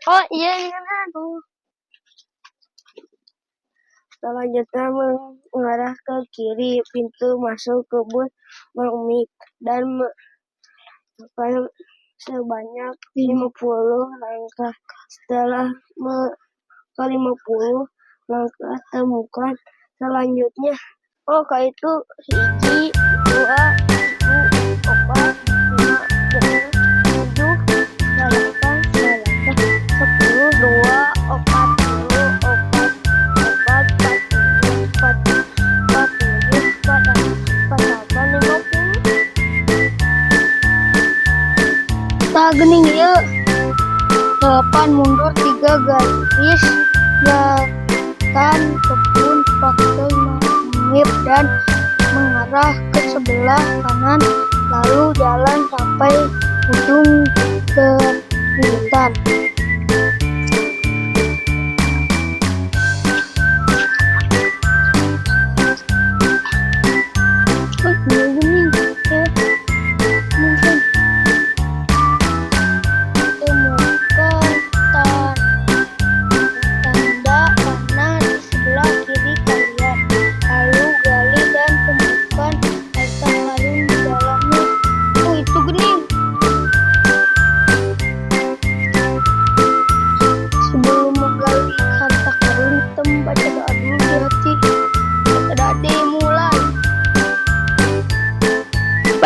Oh iya iya tuh. Selanjutnya mengarah ke kiri pintu masuk kebun Mang Mik dan sebanyak 50 langkah. Setelah ke 50 langkah temukan selanjutnya. Oh kayak itu hiji, dua, tilu, opat, lima, enam, tujuh, delapan, sembilan, 10, dua, opat, tilu, opat, opat, 40, 47, 48, 50. Tak gening ya. 8 mundur 3 garis jalan kebun pakai mengip dan mengarah ke sebelah kanan lalu jalan sampai ujung ke hutan.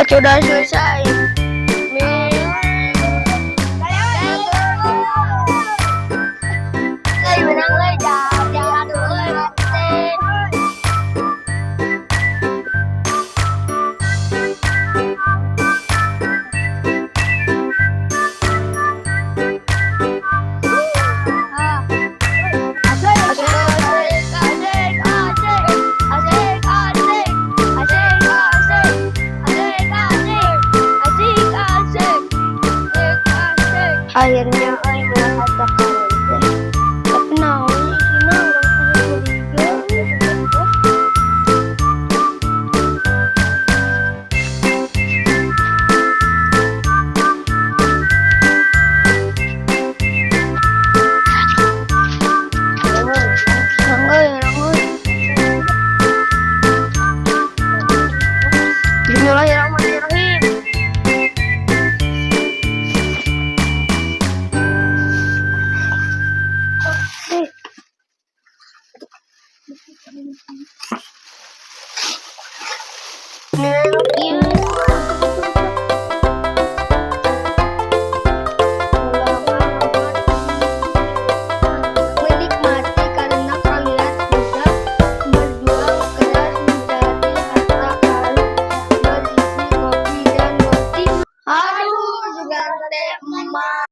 Sudah selesai. Akhirnya ay mengatakan tapi naon isina orang curiga. Bismillahirrahmanirrahim. Menikmati karena kalian sudah berjuang keras menjadi harta karun berisi kopi dan roti. Aduh, juga teh emak.